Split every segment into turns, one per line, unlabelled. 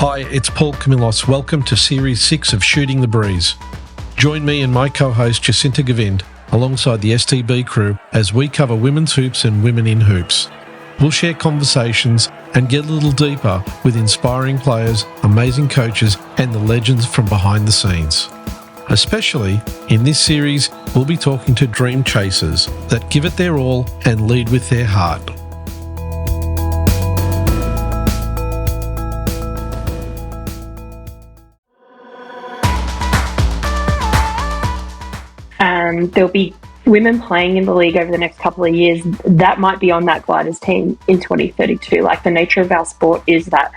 Hi, it's Paul Camillos. Welcome to Series 6 of Shooting the Breeze. Join me and my co-host Jacinta Govind alongside the STB crew as we cover women's hoops and women in hoops. We'll share conversations and get a little deeper with inspiring players, amazing coaches, and the legends from behind the scenes. Especially in this series, we'll be talking to dream chasers that give it their all and lead with their heart.
There'll be women playing in the league over the next couple of years that might be on that gliders team in 2032. Like, the nature of our sport is that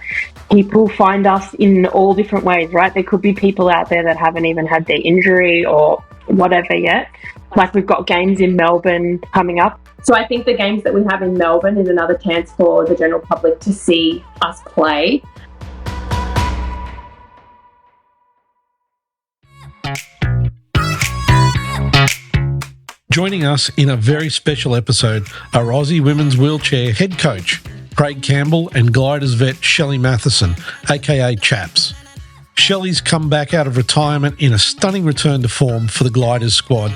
people find us in all different ways, right? There could be people out there that haven't even had their injury or whatever yet. Like, we've got games in Melbourne coming up. So I think the games that we have in Melbourne is another chance for the general public to see us play.
Joining us in a very special episode are Aussie women's wheelchair head coach Craig Campbell and gliders vet Shelley Matheson, a.k.a. Chaps. Shelley's come back out of retirement in a stunning return to form for the gliders squad,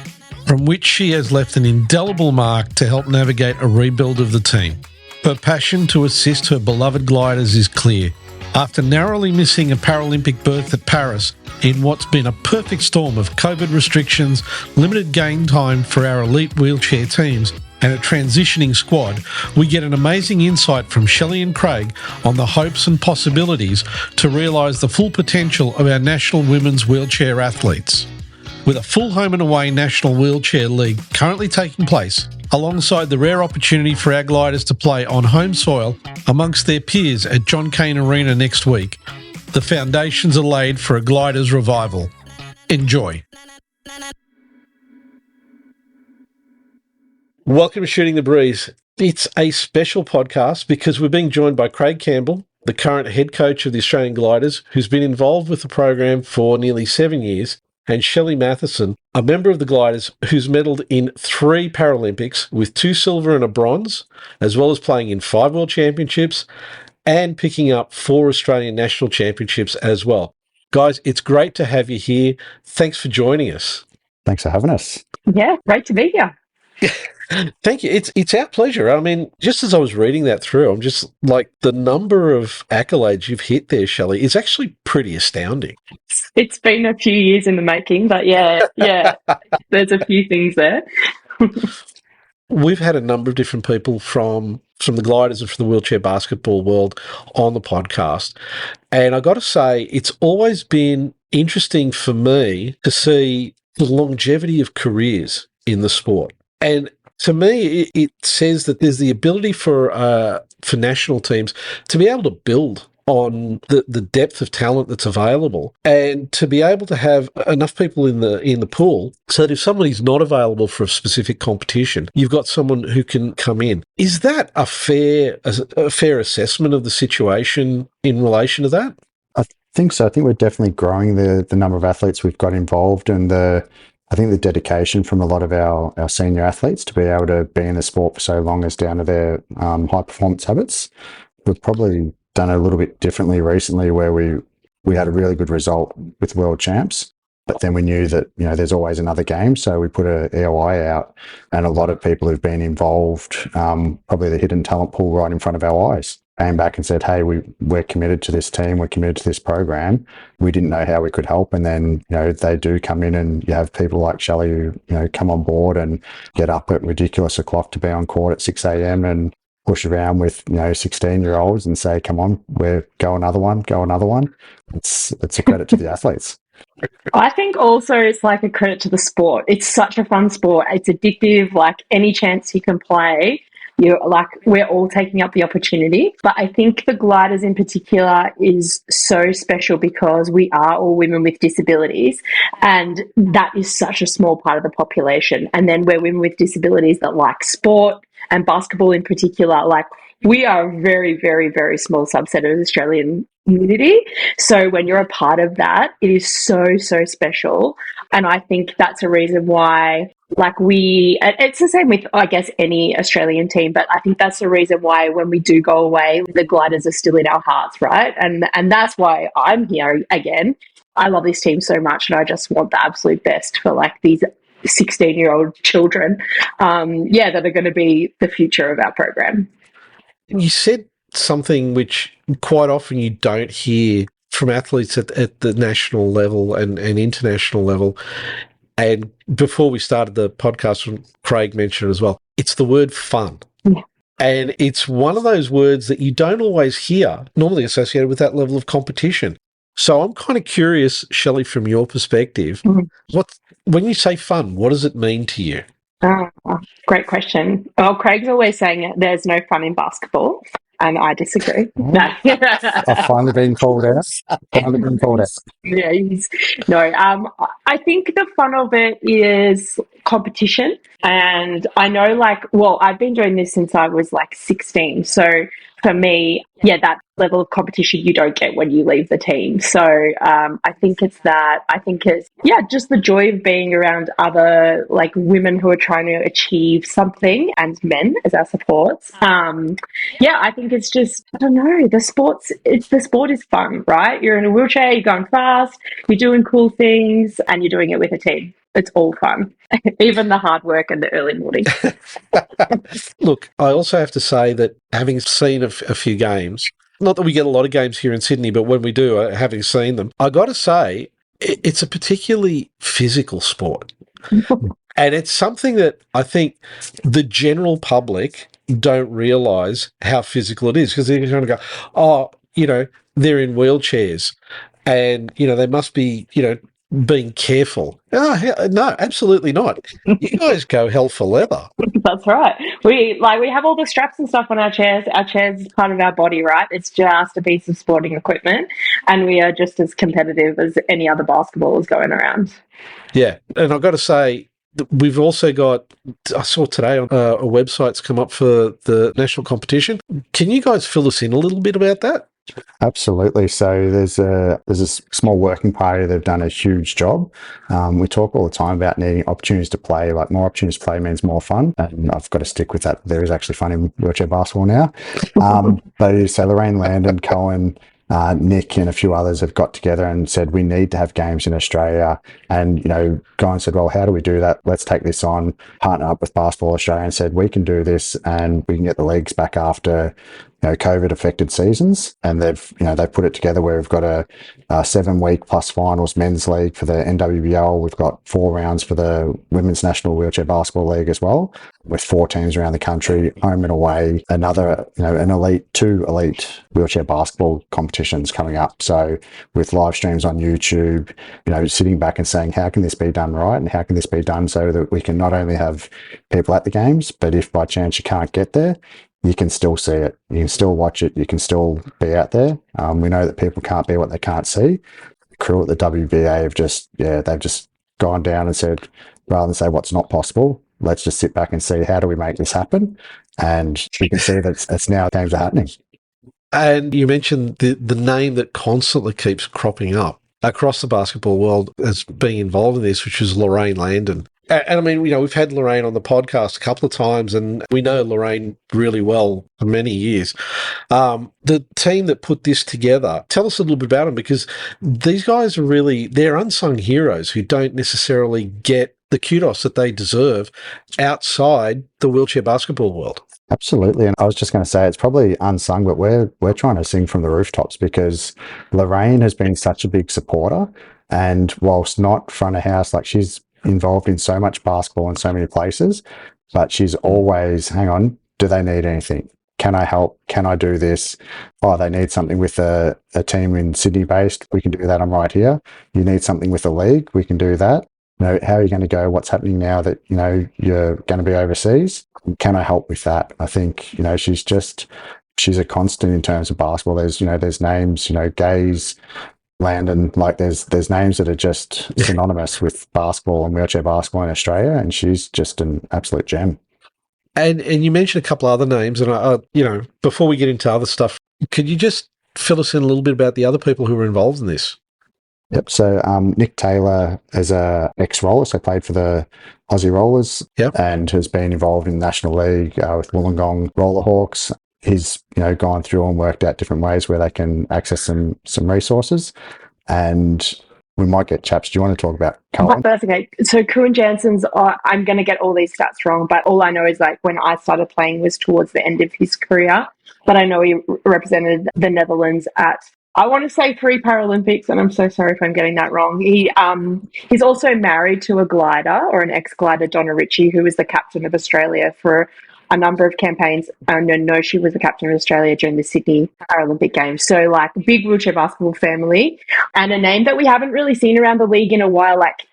from which she has left an indelible mark to help navigate a rebuild of the team. Her passion to assist her beloved gliders is clear. After narrowly missing a Paralympic berth at Paris in what's been a perfect storm of COVID restrictions, limited game time for our elite wheelchair teams, and a transitioning squad, we get an amazing insight from Shelley and Craig on the hopes and possibilities to realise the full potential of our national women's wheelchair athletes. With a full home and away National Wheelchair League currently taking place, alongside the rare opportunity for our gliders to play on home soil amongst their peers at John Cain Arena next week, the foundations are laid for a gliders revival. Enjoy. Welcome to Shooting the Breeze. It's a special podcast because we're being joined by Craig Campbell, the current head coach of the Australian Gliders, who's been involved with the program for nearly 7 years, and Shelley Matheson, a member of the Gliders who's medalled in 3 Paralympics with 2 silver and a bronze, as well as playing in 5 World Championships and picking up 4 Australian National Championships as well. Guys, it's great to have you here. Thanks for joining us.
Thanks for having us.
Yeah, great to be here.
Thank you. It's our pleasure. I mean, just as I was reading that through, I'm just like, the number of accolades you've hit there, Shelley, is actually pretty astounding.
It's been a few years in the making, but yeah, there's a few things there.
We've had a number of different people from the gliders and from the wheelchair basketball world on the podcast. And I got to say, it's always been interesting for me to see the longevity of careers in the sport. And to me, it says that there's the ability for national teams to be able to build on the depth of talent that's available, and to be able to have enough people in the pool so that if somebody's not available for a specific competition, you've got someone who can come in. Is that a fair assessment of the situation in relation to that?
I think so. I think we're definitely growing the number of athletes we've got involved, and I think the dedication from a lot of our senior athletes to be able to be in the sport for so long is down to their high performance habits. We've probably done it a little bit differently recently, where we had a really good result with World Champs, but then we knew that, you know, there's always another game, so we put a EOI out, and a lot of people who've been involved, probably the hidden talent pool right in front of our eyes, came back and said, hey, we're committed to this team, we're committed to this program. We didn't know how we could help. And then, you know, they do come in, and you have people like Shelley who, you know, come on board and get up at ridiculous o'clock to be on court at 6 a.m. and push around with, you know, 16-year-olds and say, come on, go another one. It's a credit to the athletes.
I think also it's like a credit to the sport. It's such a fun sport. It's addictive. Like, any chance you can play, we're all taking up the opportunity. But I think the gliders in particular is so special because we are all women with disabilities, and that is such a small part of the population. And then we're women with disabilities that like sport, and basketball in particular. Like, we are a very, very, very small subset of the Australian community. So when you're a part of that, it is so, so special. And I think that's a reason why Like it's the same with, I guess, any Australian team, but I think that's the reason why when we do go away, the Gliders are still in our hearts, right? And that's why I'm here again. I love this team so much, and I just want the absolute best for like these 16-year-old children, that are going to be the future of our program.
You said something which quite often you don't hear from athletes at the national level and international level. And before we started the podcast, Craig mentioned it as well. It's the word fun.
Yeah.
And it's one of those words that you don't always hear, normally associated with that level of competition. So I'm kind of curious, Shelley, from your perspective, when you say fun, what does it mean to you?
Great question. Well, Craig's always saying there's no fun in basketball, and I disagree. No.
I've finally been called out.
Yeah, I think the fun of it is competition. And I know, I've been doing this since I was 16. So for me, that level of competition you don't get when you leave the team. So I think it's that. I think it's, just the joy of being around other women who are trying to achieve something, and men as our supports. I think it's just, I don't know, the sport is fun, right? You're in a wheelchair, you're going fast, you're doing cool things, and you're doing it with a team. It's all fun, even the hard work and the early morning.
Look, I also have to say that having seen a few games, not that we get a lot of games here in Sydney, but when we do, having seen them, I got to say, it's a particularly physical sport. And it's something that I think the general public don't realise how physical it is, because they're going to go, they're in wheelchairs and, they must be, being careful. No, absolutely not. You guys go hell for leather.
That's right. We have all the straps and stuff on our chairs. Our chairs is part of our body, right? It's just a piece of sporting equipment, and we are just as competitive as any other basketballers going around.
Yeah, and I've got to say, we've also got, I saw today on a website's come up for the national competition. Can you guys fill us in a little bit about that?
Absolutely. So there's a small working party. They've done a huge job. We talk all the time about needing opportunities to play. More opportunities to play means more fun. And I've got to stick with that. There is actually fun in wheelchair basketball now. So Lorraine Landon, Cohen, Nick and a few others have got together and said, we need to have games in Australia. And, Guy and said, well, how do we do that? Let's take this on, partner up with Basketball Australia and said, we can do this and we can get the leagues back after, COVID affected seasons. And they've put it together where we've got a 7-week plus finals men's league for the NWBL. We've got 4 rounds for the Women's National Wheelchair Basketball League as well, with 4 teams around the country, home and away, another, an 2 elite wheelchair basketball competitions coming up. So with live streams on YouTube, sitting back and saying, how can this be done right? And how can this be done so that we can not only have people at the games, but if by chance you can't get there, you can still see it. You can still watch it. You can still be out there. We know that people can't be what they can't see. The crew at the WBA have they've just gone down and said, rather than say what's not possible, let's just sit back and see how do we make this happen. And you can see that it's now games are happening.
And you mentioned the name that constantly keeps cropping up across the basketball world as being involved in this, which is Lorraine Landon. And I mean, we've had Lorraine on the podcast a couple of times, and we know Lorraine really well for many years. The team that put this together, tell us a little bit about them, because these guys are they're unsung heroes who don't necessarily get the kudos that they deserve outside the wheelchair basketball world.
Absolutely. And I was just going to say, it's probably unsung, but we're trying to sing from the rooftops, because Lorraine has been such a big supporter. And whilst not front of house, she's involved in so much basketball in so many places, but she's always, hang on, do they need anything? Can I help? Can I do this? Oh, they need something with a team in Sydney based. We can do that. I'm right here. You need something with a league. We can do that. How are you going to go? What's happening now that, you're going to be overseas? Can I help with that? I think, she's a constant in terms of basketball. There's names, Gaze, Landon, there's names that are just synonymous with basketball and wheelchair basketball in Australia, and she's just an absolute gem.
And you mentioned a couple other names, and before we get into other stuff, could you just fill us in a little bit about the other people who were involved in this?
Yep. So Nick Taylor is a ex-roller, so played for the Aussie Rollers, and has been involved in the National League with Wollongong Roller Hawks. He's gone through and worked out different ways where they can access some resources, and we might get Chaps. Do you want to talk about Carlton?
That's okay. So Kuhn Jansen's, I'm going to get all these stats wrong, but all I know is like when I started playing was towards the end of his career. But I know he represented the Netherlands at, I want to say 3 Paralympics, and I'm so sorry if I'm getting that wrong. He's also married to a glider, or an ex-glider, Donna Ritchie, who was the captain of Australia for a number of campaigns. No, she was the captain of Australia during the Sydney Paralympic Games. So, like, big wheelchair basketball family, and a name that we haven't really seen around the league in a while, like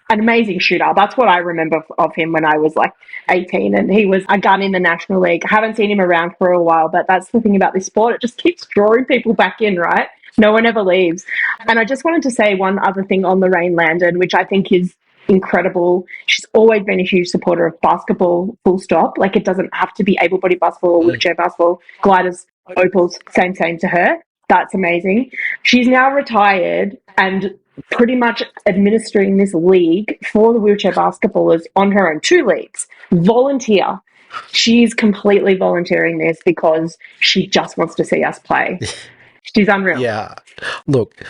an amazing shooter. That's what I remember of him when I was like 18, and he was a gun in the National League. I haven't seen him around for a while, but that's the thing about this sport. It just keeps drawing people back in, right? No one ever leaves. And I just wanted to say one other thing on Lorraine Landon, which I think is incredible. She's always been a huge supporter of basketball, full stop. Like, it doesn't have to be able-bodied basketball or wheelchair basketball. Gliders, opals, same to her. That's amazing. She's now retired and pretty much administering this league for the wheelchair basketballers on her own. 2 leagues. Volunteer. She's completely volunteering this because she just wants to see us play. She's unreal.
Yeah. Look,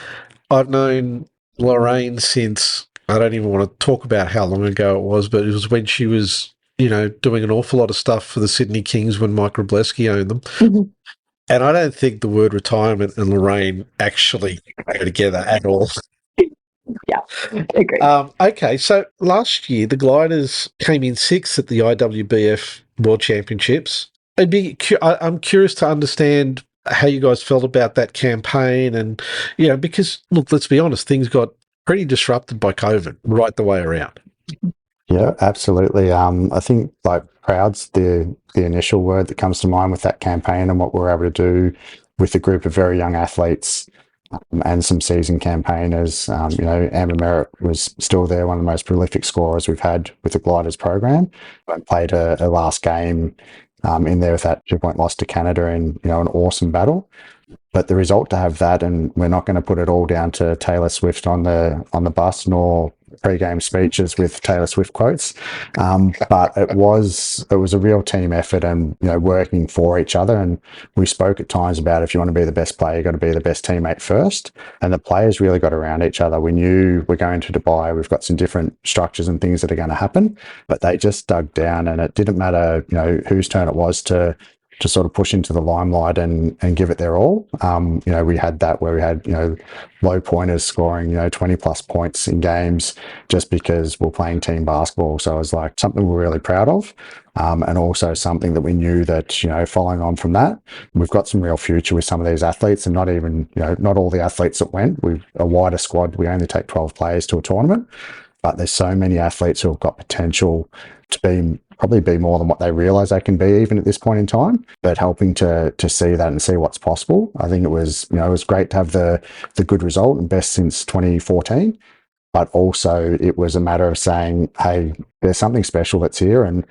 I've known Lorraine since, I don't even want to talk about how long ago it was, but it was when she was, doing an awful lot of stuff for the Sydney Kings when Mike Wroblewski owned them. Mm-hmm. And I don't think the word retirement and Lorraine actually go together at all.
Yeah, agree.
Okay, so last year the Gliders came in 6th at the IWBF World Championships. I'm curious to understand how you guys felt about that campaign, and because look, let's be honest, things got pretty disrupted by COVID right the way around.
Yeah, absolutely. I think like proud's the initial word that comes to mind with that campaign and what we were able to do with a group of very young athletes and some seasoned campaigners. Amber Merritt was still there, one of the most prolific scorers we've had with the Gliders program, but played a last game in there with that 2-point loss to Canada in an awesome battle. But the result to have that, and we're not going to put it all down to Taylor Swift on the bus, nor pre-game speeches with Taylor Swift quotes, but it was a real team effort and working for each other. And we spoke at times about, if you want to be the best player, you've got to be the best teammate first. And the players really got around each other. We knew we're going to Dubai, we've got some different structures and things that are going to happen, but they just dug down, and it didn't matter whose turn it was to sort of push into the limelight and give it their all. We had that where we had, low pointers scoring, 20 plus points in games just because we're playing team basketball. So it was like something we're really proud of. And also something that we knew that, following on from that, we've got some real future with some of these athletes, and not even, not all the athletes that went. We've a wider squad. We only take 12 players to a tournament, but there's so many athletes who have got potential to probably be more than what they realise they can be even at this point in time, but helping to see that and see what's possible. I think it was great to have the good result and best since 2014, but also it was a matter of saying, hey, there's something special that's here, and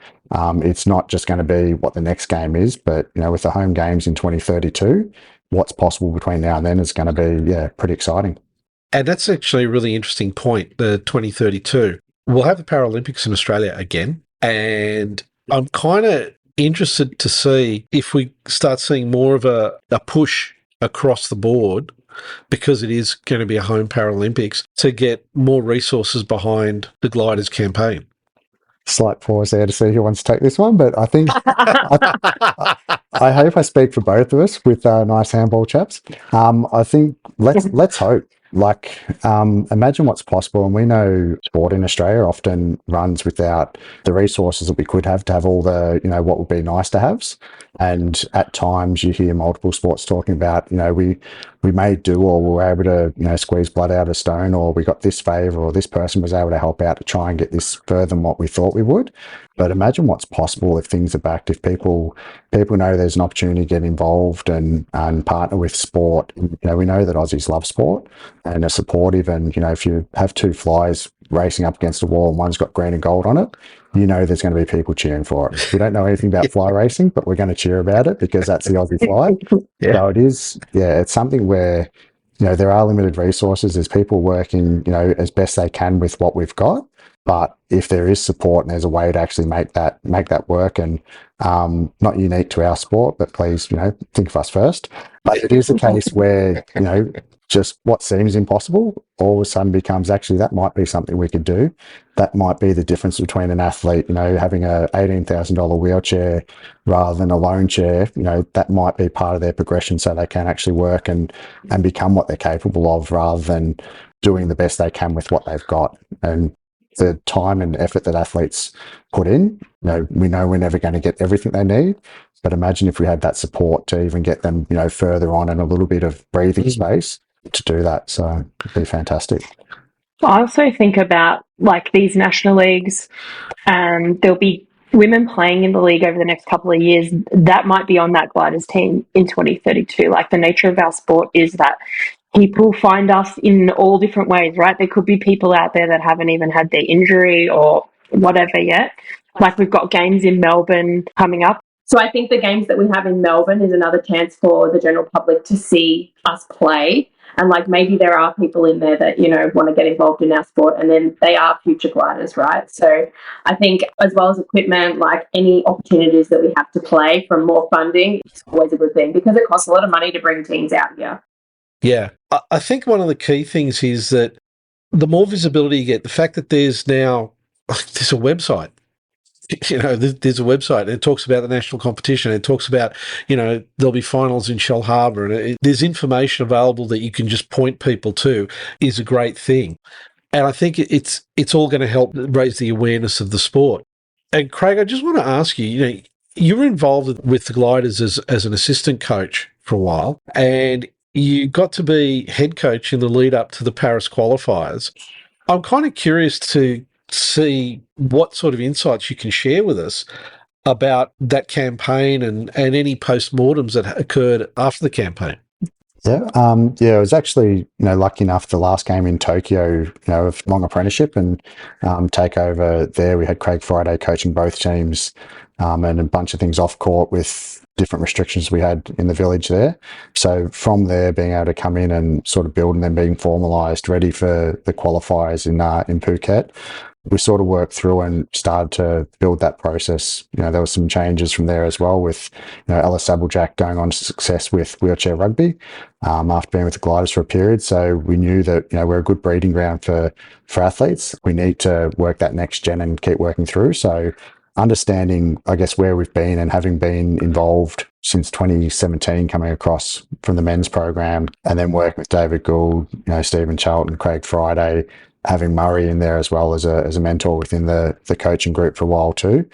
it's not just going to be what the next game is, but with the home games in 2032, what's possible between now and then is going to be pretty exciting.
And that's actually a really interesting point, the 2032. We'll have the Paralympics in Australia again, and I'm kind of interested to see if we start seeing more of a push across the board, because it is going to be a home Paralympics, to get more resources behind the Gliders campaign.
Slight pause there to see who wants to take this one, but I think I hope I speak for both of us with nice handball chaps. I think let's hope. Imagine what's possible. And we know sport in Australia often runs without the resources that we could have to have all the, what would be nice to haves. And at times you hear multiple sports talking about, we may do, or we're able to, squeeze blood out of stone, or we got this favour, or this person was able to help out to try and get this further than what we thought we would. But imagine what's possible if things are backed, if people know there's an opportunity to get involved and partner with sport. We know that Aussies love sport and are supportive. And, if you have 2 flies racing up against a wall and one's got green and gold on it, there's going to be people cheering for it. We don't know anything about fly racing, but we're going to cheer about it because that's the Aussie fly. Yeah. So it is, it's something where, there are limited resources. There's people working, as best they can with what we've got. But if there is support and there's a way to actually make that work, and not unique to our sport, but please, think of us first. But it is a case where, just what seems impossible all of a sudden becomes actually that might be something we could do. That might be the difference between an athlete, having a $18,000 wheelchair rather than a loan chair. That might be part of their progression so they can actually work and become what they're capable of rather than doing the best they can with what they've got. And the time and effort that athletes put in, we know we're never going to get everything they need. But imagine if we had that support to even get them, further on and a little bit of breathing space to do that. So it'd be fantastic.
I also think about like these national leagues, there'll be women playing in the league over the next couple of years that might be on that gliders team in 2032. Like the nature of our sport is that people find us in all different ways, right? There could be people out there that haven't even had their injury or whatever yet. Like we've got games in Melbourne coming up. So I think the games that we have in Melbourne is another chance for the general public to see us play. And like maybe there are people in there that, want to get involved in our sport and then they are future gliders, right? So I think as well as equipment, like any opportunities that we have to play from more funding, it's always a good thing because it costs a lot of money to bring teams out here.
Yeah. I think one of the key things is that the more visibility you get, the fact that there's a website. There's a website. It talks about the national competition. It talks about, there'll be finals in Shell Harbour. And there's information available that you can just point people to is a great thing. And I think it's all going to help raise the awareness of the sport. And Craig, I just want to ask you, you were involved with the gliders as an assistant coach for a while, and you got to be head coach in the lead up to the Paris qualifiers. I'm kind of curious to see what sort of insights you can share with us about that campaign and any post-mortems that occurred after the campaign.
Yeah, I was actually, lucky enough the last game in Tokyo, of long apprenticeship and takeover there. We had Craig Friday coaching both teams and a bunch of things off court with different restrictions we had in the village there. So from there, being able to come in and sort of build and then being formalised, ready for the qualifiers in Phuket, we sort of worked through and started to build that process. There were some changes from there as well with, Ellis Applejack going on to success with wheelchair rugby after being with the gliders for a period. So we knew that, we're a good breeding ground for athletes. We need to work that next gen and keep working through. So understanding, I guess, where we've been and having been involved since 2017, coming across from the men's program and then working with David Gould, Stephen Charlton, Craig Friday, having Murray in there as well as a mentor within the coaching group for a while too.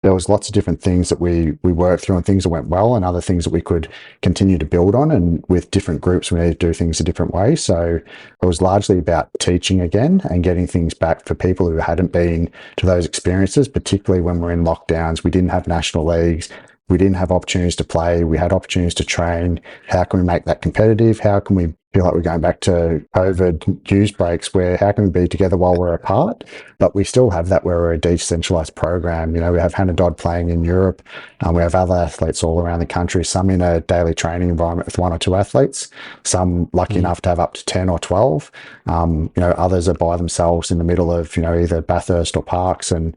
There was lots of different things that we worked through and things that went well and other things that we could continue to build on. And with different groups, we need to do things a different way. So it was largely about teaching again and getting things back for people who hadn't been to those experiences, particularly when we're in lockdowns. We didn't have national leagues. We didn't have opportunities to play. We had opportunities to train. How can we make that competitive? How can we feel like we're going back to COVID news breaks where how can we be together while we're apart? But we still have that where we're a decentralized program. We have Hannah Dodd playing in Europe. We have other athletes all around the country, some in a daily training environment with one or two athletes, some lucky enough to have up to 10 or 12. Others are by themselves in the middle of, either Bathurst or Parks and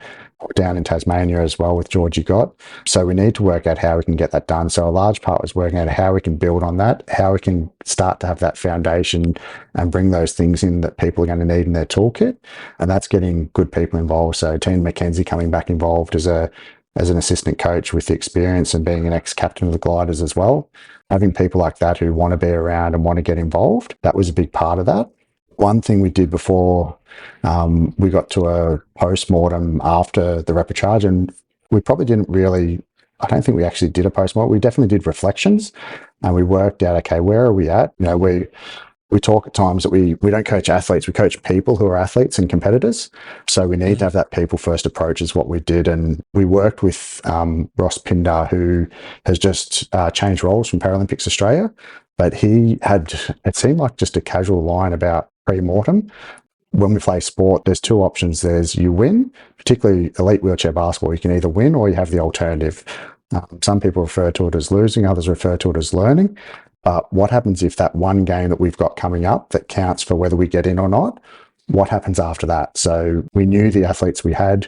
down in Tasmania as well with Georgie Gott. So we need to work out how we can get that done. So a large part was working out how we can build on that, how we can start to have that foundation and bring those things in that people are going to need in their toolkit. And that's getting good people involved. So Tina McKenzie coming back involved as an assistant coach with the experience and being an ex-captain of the gliders as well. Having people like that who want to be around and want to get involved, that was a big part of that. One thing we did before we got to a post-mortem after the repechage, and we probably didn't really, I don't think we actually did a post-mortem. We definitely did reflections and we worked out, okay, where are we at? We talk at times that we don't coach athletes, we coach people who are athletes and competitors. So we need to have that people first approach is what we did. And we worked with Ross Pindar, who has just changed roles from Paralympics Australia, but he had, it seemed like just a casual line about pre-mortem. When we play sport, there's two options. There's you win, particularly elite wheelchair basketball. You can either win or you have the alternative. Some people refer to it as losing, others refer to it as learning. But what happens if that one game that we've got coming up that counts for whether we get in or not, what happens after that? So we knew the athletes we had.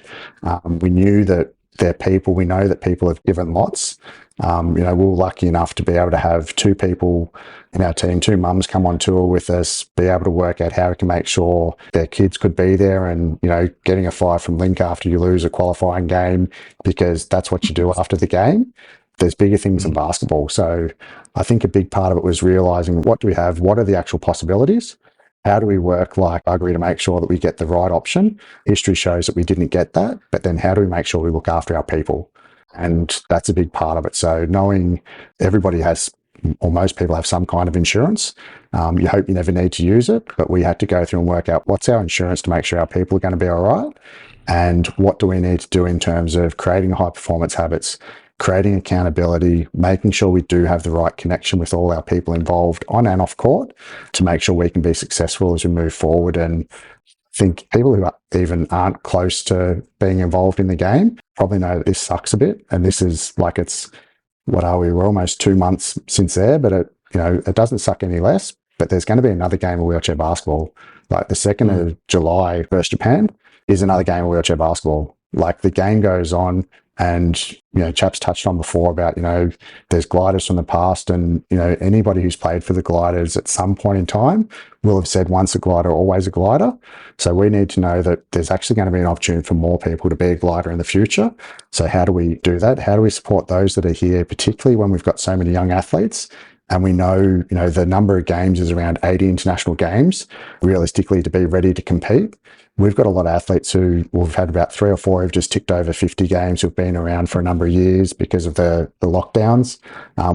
We knew that they're people. We know that people have given lots. We were lucky enough to be able to have 2 people in our team, 2 mums come on tour with us, be able to work out how we can make sure their kids could be there and, getting a fire from Link after you lose a qualifying game, because that's what you do after the game. There's bigger things than basketball. So I think a big part of it was realising, what do we have? What are the actual possibilities? How do we work like buggery to make sure that we get the right option? History shows that we didn't get that, but then how do we make sure we look after our people? And that's a big part of it. So knowing everybody has, or most people have, some kind of insurance. You hope you never need to use it, but we had to go through and work out what's our insurance to make sure our people are going to be all right, and what do we need to do in terms of creating high performance habits, creating accountability, making sure we do have the right connection with all our people involved on and off court to make sure we can be successful as we move forward. And I think people who even aren't close to being involved in the game probably know that this sucks a bit. And this is like, we're almost 2 months since there, but it doesn't suck any less. But there's going to be another game of wheelchair basketball. Like the 2nd of July versus Japan is another game of wheelchair basketball. Like the game goes on. And, Chaps touched on before about, there's gliders from the past, and, anybody who's played for the gliders at some point in time will have said once a glider, always a glider. So we need to know that there's actually going to be an opportunity for more people to be a glider in the future. So how do we do that? How do we support those that are here, particularly when we've got so many young athletes? And we know, the number of games is around 80 international games, realistically, to be ready to compete. We've got a lot of athletes we've had about 3 or 4 who've just ticked over 50 games, who've been around for a number of years because of the lockdowns.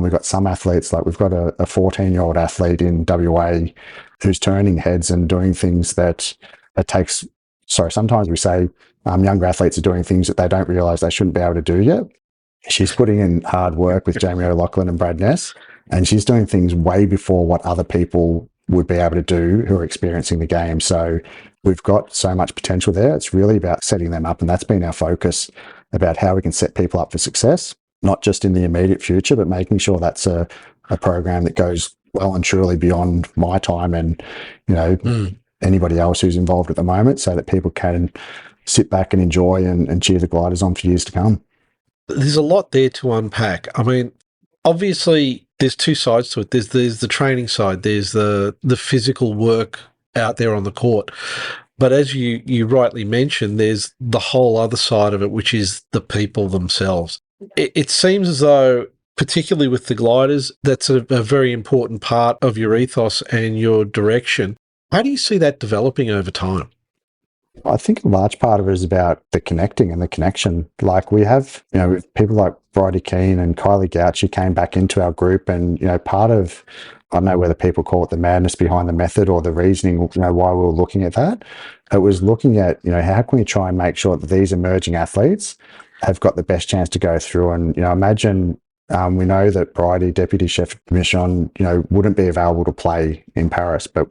We've got some athletes, like we've got a 14-year-old athlete in WA who's turning heads and doing things that it takes. Sometimes we say younger athletes are doing things that they don't realise they shouldn't be able to do yet. She's putting in hard work with Jamie O'Loughlin and Brad Ness, and she's doing things way before what other people would be able to do who are experiencing the game. So we've got so much potential there. It's really about setting them up, and that's been our focus, about how we can set people up for success, not just in the immediate future, but making sure that's a program that goes well and truly beyond my time and, anybody else who's involved at the moment, so that people can sit back and enjoy and cheer the gliders on for years to come.
There's a lot there to unpack. I mean, obviously there's 2 sides to it. There's the training side, there's the physical work out there on the court. But as you rightly mentioned, there's the whole other side of it, which is the people themselves. It seems as though, particularly with the gliders, that's a very important part of your ethos and your direction. How do you see that developing over time?
I think a large part of it is about the connecting and the connection. Like we have, people like Bridie Keane and Kylie Gouch came back into our group, and, part of, I don't know whether people call it the madness behind the method or the reasoning, why we were looking at that. It was looking at, how can we try and make sure that these emerging athletes have got the best chance to go through. And, imagine, we know that Bridie, Deputy Chef Mission, wouldn't be available to play in Paris, but,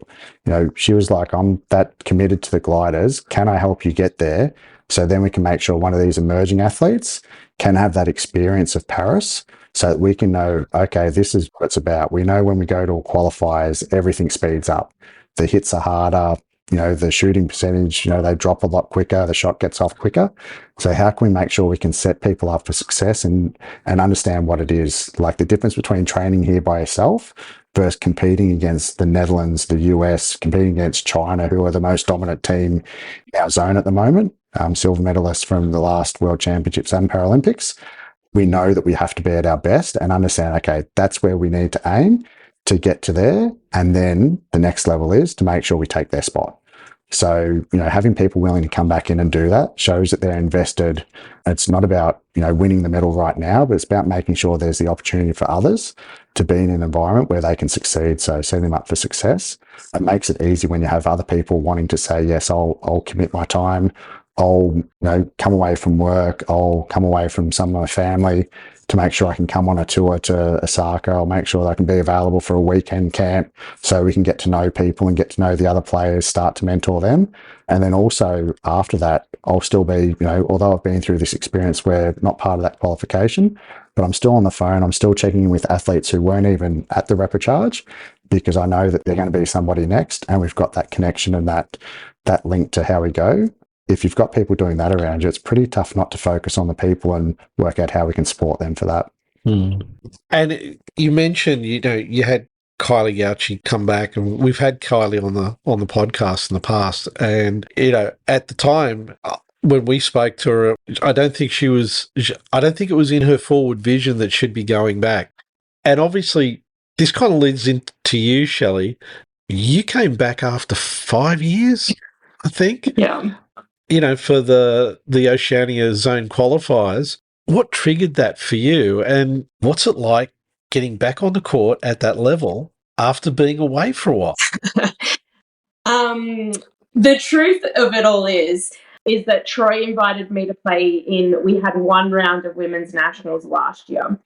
she was like, I'm that committed to the gliders. Can I help you get there? So then we can make sure one of these emerging athletes can have that experience of Paris, so that we can know, okay, this is what it's about. We know when we go to qualifiers, everything speeds up. The hits are harder, the shooting percentage, they drop a lot quicker, the shot gets off quicker. So how can we make sure we can set people up for success and understand what it is? Like the difference between training here by yourself versus competing against the Netherlands, the US, competing against China, who are the most dominant team in our zone at the moment, silver medalists from the last World Championships and Paralympics. We know that we have to be at our best and understand, okay, that's where we need to aim to get to there. And then the next level is to make sure we take their spot. So, having people willing to come back in and do that shows that they're invested. It's not about, winning the medal right now, but it's about making sure there's the opportunity for others to be in an environment where they can succeed. So setting them up for success. It makes it easy when you have other people wanting to say, yes, I'll commit my time. I'll, come away from work. I'll come away from some of my family to make sure I can come on a tour to Osaka. I'll make sure that I can be available for a weekend camp so we can get to know people and get to know the other players, start to mentor them. And then also after that, I'll still be, although I've been through this experience where not part of that qualification, but I'm still on the phone. I'm still checking in with athletes who weren't even at the repechage, because I know that they're going to be somebody next, and we've got that connection and that link to how we go. If you've got people doing that around you, it's pretty tough not to focus on the people and work out how we can support them for that.
And you mentioned, you had Kylie Gauchi come back, and we've had Kylie on the podcast in the past. And at the time when we spoke to her, I don't think it was in her forward vision that she'd be going back. And obviously, this kind of leads into you, Shelley. You came back after 5 years, I think.
Yeah.
For the Oceania Zone qualifiers. What triggered that for you, and what's it like getting back on the court at that level after being away for a while?
The truth of it all is that Troy invited me to play we had one round of women's nationals last year.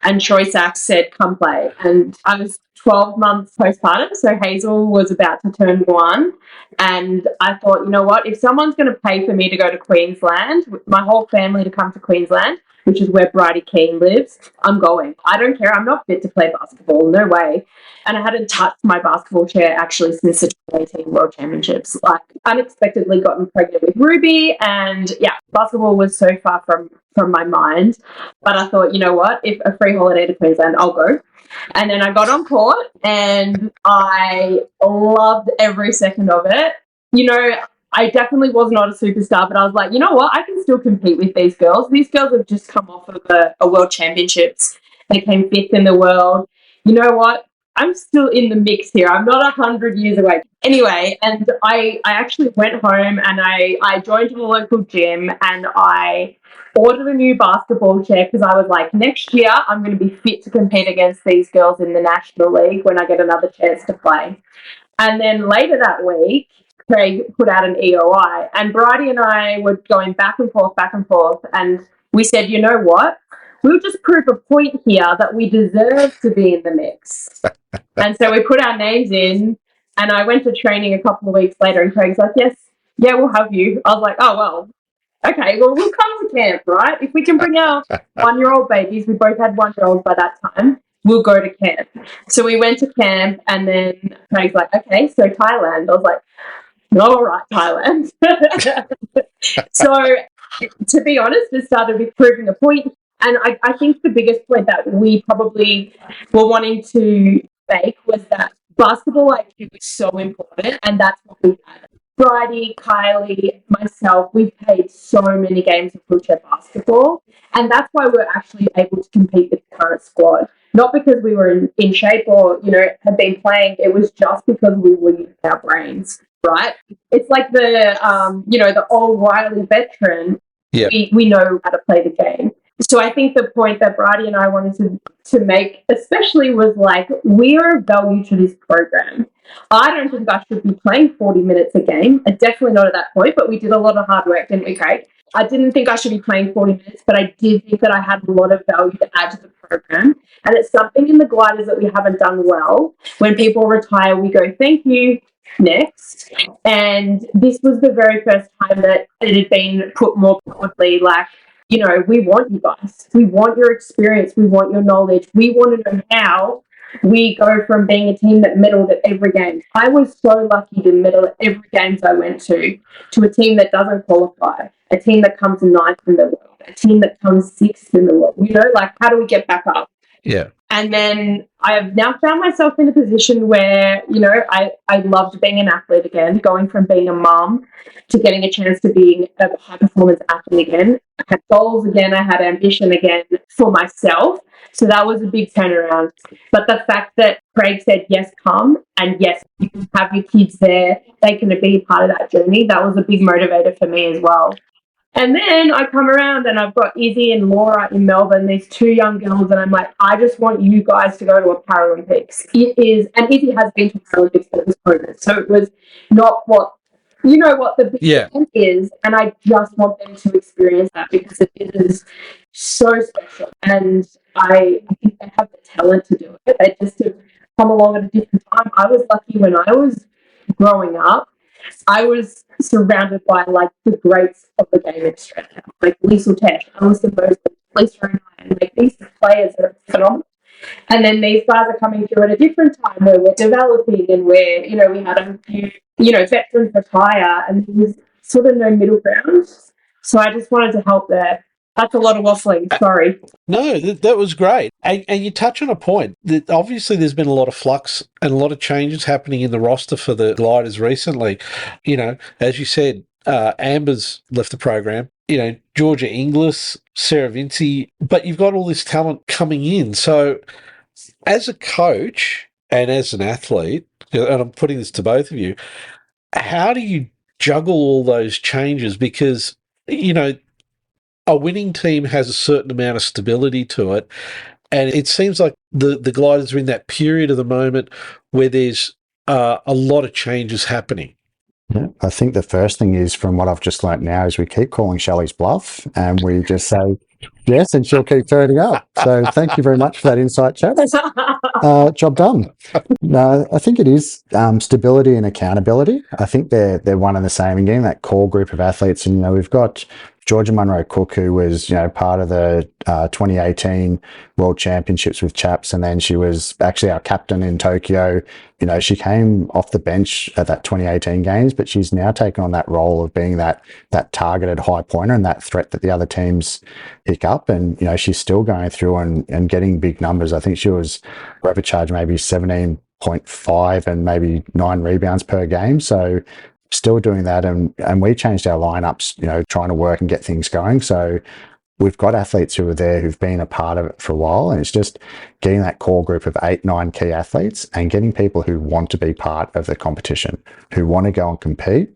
And Troy Sachs said, come play. And I was 12 months postpartum, so Hazel was about to turn 1. And I thought, you know what, if someone's going to pay for me to go to Queensland, my whole family to come to Queensland, which is where Bridie Keane lives, I'm going. I don't care. I'm not fit to play basketball. No way. And I hadn't touched my basketball chair actually since the 2018 World Championships. Like, unexpectedly gotten pregnant with Ruby, and basketball was so far from my mind. But I thought, you know what, if a free holiday to Queensland, I'll go. And then I got on court and I loved every second of it. I definitely was not a superstar, but I was like, you know what, I can still compete with these girls. These girls have just come off of a World Championships. They came 5th in the world. You know what? I'm still in the mix here. I'm not 100 years away. Anyway, and I actually went home and I joined the local gym and I ordered a new basketball chair because I was like, next year I'm going to be fit to compete against these girls in the National League when I get another chance to play. And then later that week, Craig put out an EOI, and Bridie and I were going back and forth, and we said, you know what? We'll just prove a point here that we deserve to be in the mix. And so we put our names in, and I went to training a couple of weeks later, and Craig's like, we'll have you. I was like, oh, well, okay, well, we'll come to camp, right? If we can bring our 1-year-old babies, we both had 1-year-olds by that time, we'll go to camp. So we went to camp, and then Craig's like, okay, so Thailand. I was like, all right, Thailand. So, to be honest, it started with proving a point. And I think the biggest point that we probably were wanting to make was that basketball IQ is so important, and that's what we had. Bridie, Kylie, myself, we've played so many games of wheelchair basketball, and that's why we're actually able to compete with the current squad. Not because we were in shape or, had been playing, it was just because we were using our brains. Right? It's like the old wily veteran. Yeah. We know how to play the game. So I think the point that Bridie and I wanted to make especially was like, we are of value to this program. I don't think I should be playing 40 minutes a game. Definitely not at that point, but we did a lot of hard work, didn't we, Craig? I didn't think I should be playing 40 minutes, but I did think that I had a lot of value to add to the program. And it's something in the gliders that we haven't done well. When people retire, we go, thank you, next. And this was the very first time that it had been put more publicly, like, we want you guys. We want your experience. We want your knowledge. We want to know how we go from being a team that medalled at every game. I was so lucky to medal at every games I went to a team that doesn't qualify, a team that comes 9th in the world, a team that comes 6th in the world. How do we get back up?
Yeah.
And then I have now found myself in a position where, I loved being an athlete again, going from being a mum to getting a chance to being a high-performance athlete again. I had goals again. I had ambition again for myself. So that was a big turnaround. But the fact that Craig said, yes, come, and yes, you can have your kids there, they can be part of that journey, that was a big motivator for me as well. And then I come around and I've got Izzy and Laura in Melbourne, these 2 young girls, and I'm like, I just want you guys to go to a Paralympics. It is, and Izzy has been to Paralympics at this point, so it was not what you know what the big
Yeah.
event is, and I just want them to experience that because it is so special. And I think they have the talent to do it. They just have come along at a different time. I was lucky when I was growing up. I was surrounded by like the greats of the game in Australia, like Liesl Tesh, Alison Mosley, Lisa Ryan, like these players that are phenomenal. And then these guys are coming through at a different time where we're developing and where, you know, we had a few, you know, veterans retire and there was sort of no middle ground. So I just wanted to help there. That's a lot of waffling, sorry.
No, that was great. And you touch on a point that obviously there's been a lot of flux and a lot of changes happening in the roster for the gliders recently. You know, as you said, Amber's left the program. You know, Georgia Inglis, Sarah Vinci, but you've got all this talent coming in. So as a coach and as an athlete, and I'm putting this to both of you, how do you juggle all those changes? Because, you know, a winning team has a certain amount of stability to it. And it seems like the gliders are in that period of the moment where there's a lot of changes happening.
Yeah, I think the first thing is, from what I've just learnt now, is we keep calling Shelley's bluff and we just say yes, and she'll keep turning up. So thank you very much for that insight, chaps. Job done. No, I think it is stability and accountability. I think they're one and the same. And getting that core group of athletes, and you know, we've got Georgia Munro Cook, who was, you know, part of the 2018 World Championships with Chaps, and then she was actually our captain in Tokyo. You know, she came off the bench at that 2018 games, but she's now taken on that role of being that targeted high pointer and that threat that the other teams pick up. And, you know, she's still going through and getting big numbers. I think she was charge maybe 17.5 and maybe 9 rebounds per game. So still doing that. And we changed our lineups, you know, trying to work and get things going. So we've got athletes who are there who've been a part of it for a while. And it's just getting that core group of 8, 9 key athletes and getting people who want to be part of the competition, who want to go and compete,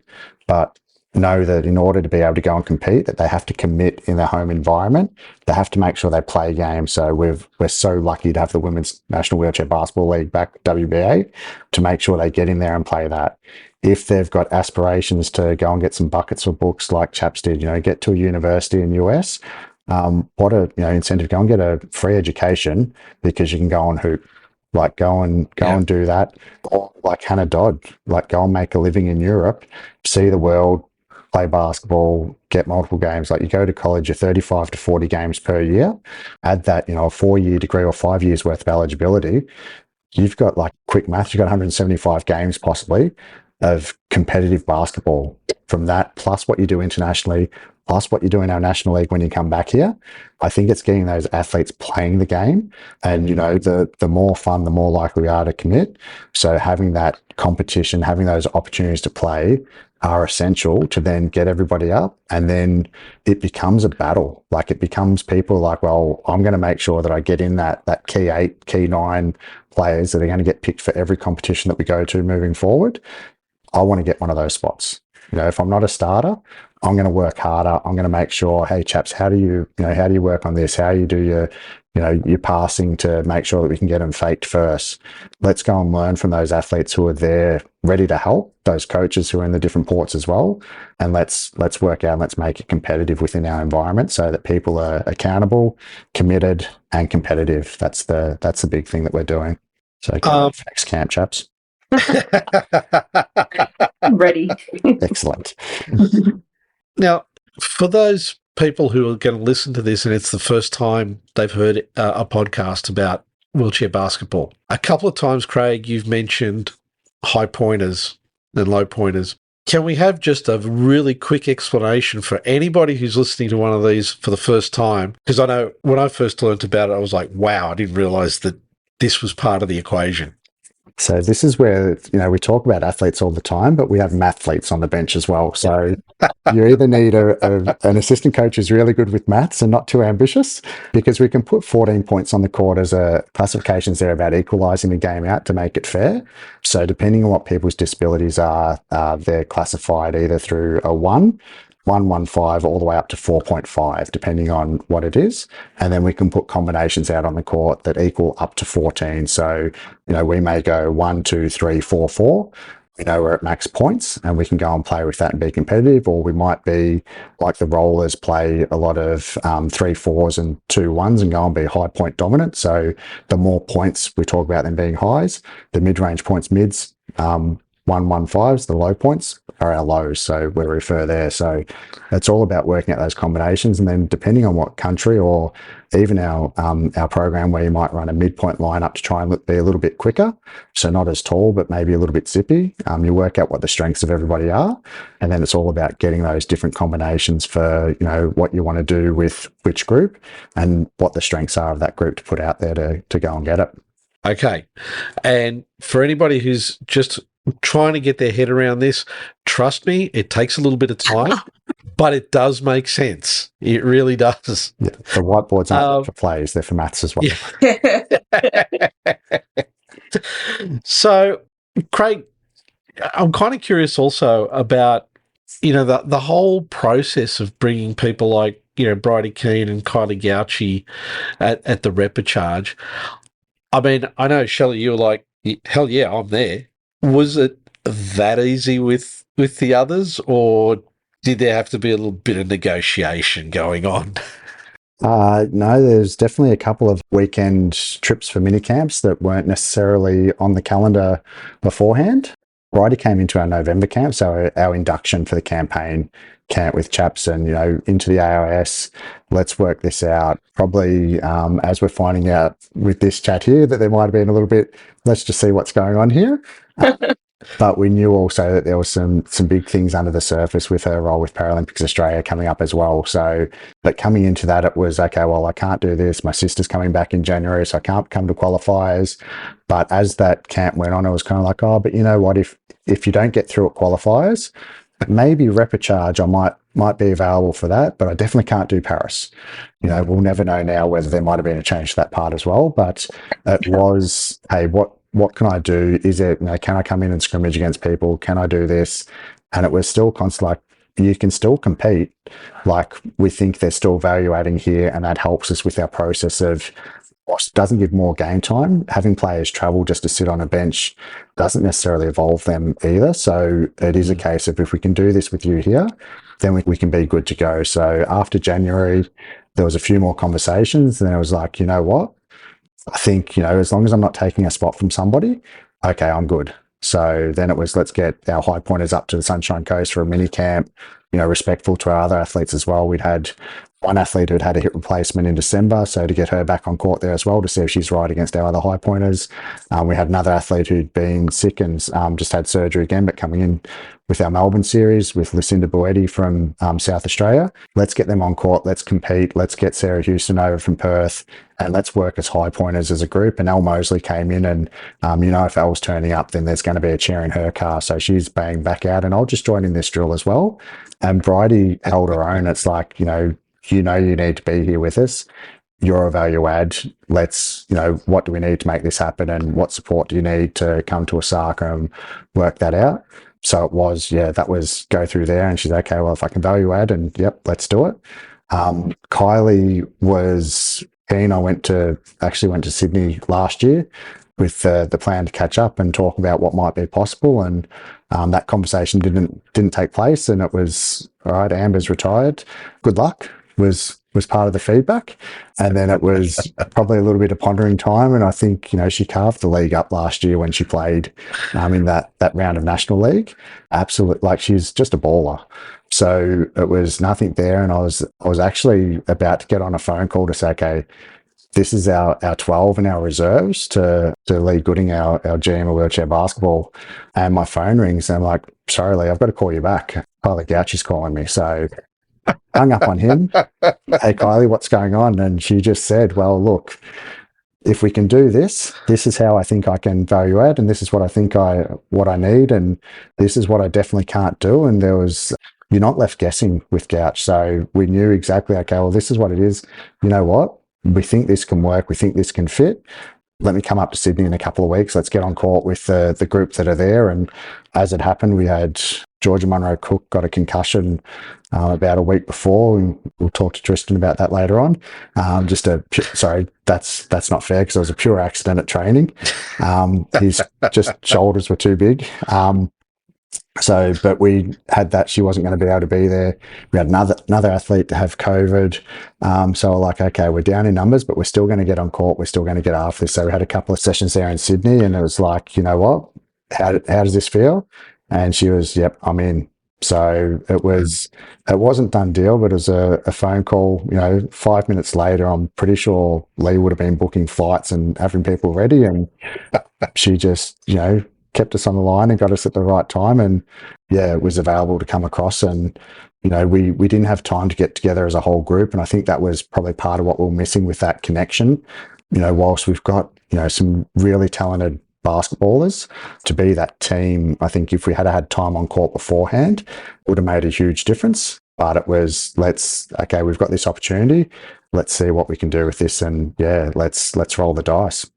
but know that in order to be able to go and compete, that they have to commit in their home environment. They have to make sure they play games. So we're so lucky to have the Women's National Wheelchair Basketball League back, WBA, to make sure they get in there and play that. If they've got aspirations to go and get some buckets or books like Chaps did, you know, get to a university in the US, what a, you know, incentive, go and get a free education because you can go and hoop. Like go and do that. Or like Hannah Dodd, like go and make a living in Europe, see the world, play basketball, get multiple games. Like you go to college, you're 35 to 40 games per year. Add that, you know, a 4-year degree or 5 years worth of eligibility. You've got, like, quick maths, you've got 175 games possibly of competitive basketball from that, plus what you do internationally, plus what you do in our national league when you come back here. I think it's getting those athletes playing the game, and, you know, the more fun, the more likely we are to commit. So having that competition, having those opportunities to play are essential to then get everybody up, and then it becomes a battle. Like it becomes people like, well, I'm going to make sure that I get in that key 8, key 9 players that are going to get picked for every competition that we go to moving forward. I want to get one of those spots. You know, if I'm not a starter, I'm going to work harder. I'm going to make sure, hey, chaps, how do you work on this? How you do your passing to make sure that we can get them faked first? Let's go and learn from those athletes who are there ready to help, those coaches who are in the different ports as well. And let's work out and let's make it competitive within our environment so that people are accountable, committed, and competitive. That's the big thing that we're doing. So thanks, camp, chaps.
Ready.
Excellent.
Now, for those people who are going to listen to this and it's the first time they've heard a podcast about wheelchair basketball, a couple of times, Craig, you've mentioned high pointers and low pointers. Can we have just a really quick explanation for anybody who's listening to one of these for the first time? Because I know when I first learned about it, I was like, wow, I didn't realize that this was part of the equation.
So this is where, you know, we talk about athletes all the time, but we have mathletes on the bench as well. So you either need an assistant coach who's really good with maths and not too ambitious, because we can put 14 points on the court as a classifications there about equalising the game out to make it fair. So depending on what people's disabilities are, they're classified either through a 1.15 all the way up to 4.5, depending on what it is. And then we can put combinations out on the court that equal up to 14. So, you know, we may go 1, 2, 3, 4, 4. we know we're at max points and we can go and play with that and be competitive, or we might be like the rollers, play a lot of 3-4s and 2-1s and go and be high point dominant. So the more points we talk about them being highs, the mid-range points mids, 1-1-5s, the low points are our lows. So we refer there. So it's all about working out those combinations. And then depending on what country, or even our program where you might run a midpoint lineup to try and be a little bit quicker. So not as tall, but maybe a little bit zippy. You work out what the strengths of everybody are. And then it's all about getting those different combinations for, what you want to do with which group and what the strengths are of that group to put out there to go and get it.
Okay. And for anybody who's just trying to get their head around this, trust me, it takes a little bit of time, but it does make sense. It really does.
Yeah, the whiteboards aren't for players, they're for maths as well.
Yeah. So, Craig, I'm kind of curious also about, the whole process of bringing people like, Bridie Keane and Kylie Gauchi at the repercharge. I mean, I know, Shelley, you were like, hell yeah, I'm there. Was it that easy with the others, or did there have to be a little bit of negotiation going on?
No, there's definitely a couple of weekend trips for mini camps that weren't necessarily on the calendar beforehand. Bridie came into our November camp, so our induction for the campaign camp with Chaps and, into the AIS. Let's work this out. Probably as we're finding out with this chat here that there might have been a little bit, let's just see what's going on here. But we knew also that there was some big things under the surface with her role with Paralympics Australia coming up as well. So, but coming into that, it was, okay, well, I can't do this. My sister's coming back in January, so I can't come to qualifiers. But as that camp went on, it was kind of like, oh, but you know what, if you don't get through at qualifiers, maybe repercharge, I might be available for that, but I definitely can't do Paris. We'll never know now whether there might have been a change to that part as well. But it was, hey, what can I do? Is it, can I come in and scrimmage against people? Can I do this? And it was still constantly like, you can still compete. Like, we think there's still value adding here, and that helps us with our process of, whilst it doesn't give more game time, having players travel just to sit on a bench doesn't necessarily evolve them either. So it is a case of, if we can do this with you here, then we can be good to go. So after January, there was a few more conversations, and then it was like, you know what? I think, as long as I'm not taking a spot from somebody, okay, I'm good. So then it was, let's get our high pointers up to the Sunshine Coast for a mini camp, respectful to our other athletes as well. We'd had one athlete who'd had a hip replacement in December, so to get her back on court there as well to see if she's right against our other high pointers. We had another athlete who'd been sick and just had surgery again, but coming in with our Melbourne series with Lucinda Boetti from South Australia. Let's get them on court, let's compete, let's get Sarah Houston over from Perth, and let's work as high pointers as a group. And Elle Mosley came in, and if Elle's turning up, then there's going to be a chair in her car, so she's banging back out, and I'll just join in this drill as well. And Bridie held her own. It's like, you need to be here with us. You're a value add. Let's, what do we need to make this happen, and what support do you need to come to Osaka and work that out? So it was, that was go through there, and she's okay, well, if I can value add, and yep, let's do it. Kylie was keen. I went to Sydney last year with the plan to catch up and talk about what might be possible, and that conversation didn't take place, and it was, all right, Amber's retired, good luck, was part of the feedback. And then it was probably a little bit of pondering time, and I think, she carved the league up last year when she played in that round of National League. Absolutely, like, she's just a baller. So it was nothing there, and I was actually about to get on a phone call to say, okay, this is our 12 and our reserves to Lee Gooding, our GM of wheelchair basketball. And my phone rings, and I'm like, sorry, Lee, I've got to call you back. Kylie Gauchi's calling me. So hung up on him. Hey, Kylie, what's going on? And she just said, well, look, if we can do this, this is how I think I can value add, and this is what I think what I need, and this is what I definitely can't do. And you're not left guessing with Gouch. So we knew exactly, okay, well, this is what it is. You know what? We think this can work. We think this can fit. Let me come up to Sydney in a couple of weeks. Let's get on court with the group that are there. And as it happened, we had Georgia Munro Cook got a concussion about a week before. And we'll talk to Tristan about that later on. Sorry, that's not fair, because it was a pure accident at training. His just shoulders were too big. So, but we had that she wasn't going to be able to be there. We had another athlete to have COVID. So we're like, okay, we're down in numbers, but we're still going to get on court. We're still going to get after this. So we had a couple of sessions there in Sydney, and it was like, you know what? How does this feel? And she was, yep, I'm in. So it wasn't done deal, but it was a phone call. 5 minutes later, I'm pretty sure Lee would have been booking flights and having people ready, and she just, kept us on the line and got us at the right time, and it was available to come across. And we didn't have time to get together as a whole group, and I think that was probably part of what we were missing with that connection. Whilst we've got some really talented basketballers, to be that team, I think if we had had time on court beforehand, it would have made a huge difference. But it was, we've got this opportunity, let's see what we can do with this, and let's roll the dice.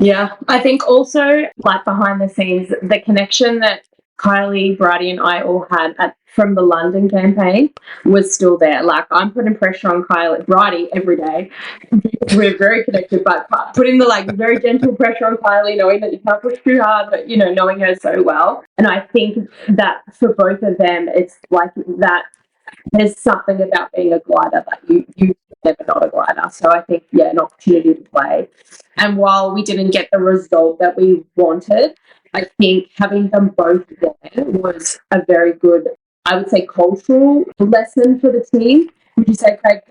Yeah, I think also, like, behind the scenes, the connection that Kylie, Brady and I all had from the London campaign was still there. Like, I'm putting pressure on Kylie, Brady every day. We're very connected, but putting the very gentle pressure on Kylie, knowing that you can't push too hard, but knowing her so well. And I think that for both of them, it's like that. There's something about being a glider that you never not a glider. So I think, an opportunity to play. And while we didn't get the result that we wanted, I think having them both there was a very good, I would say, cultural lesson for the team. Would you say, Craig,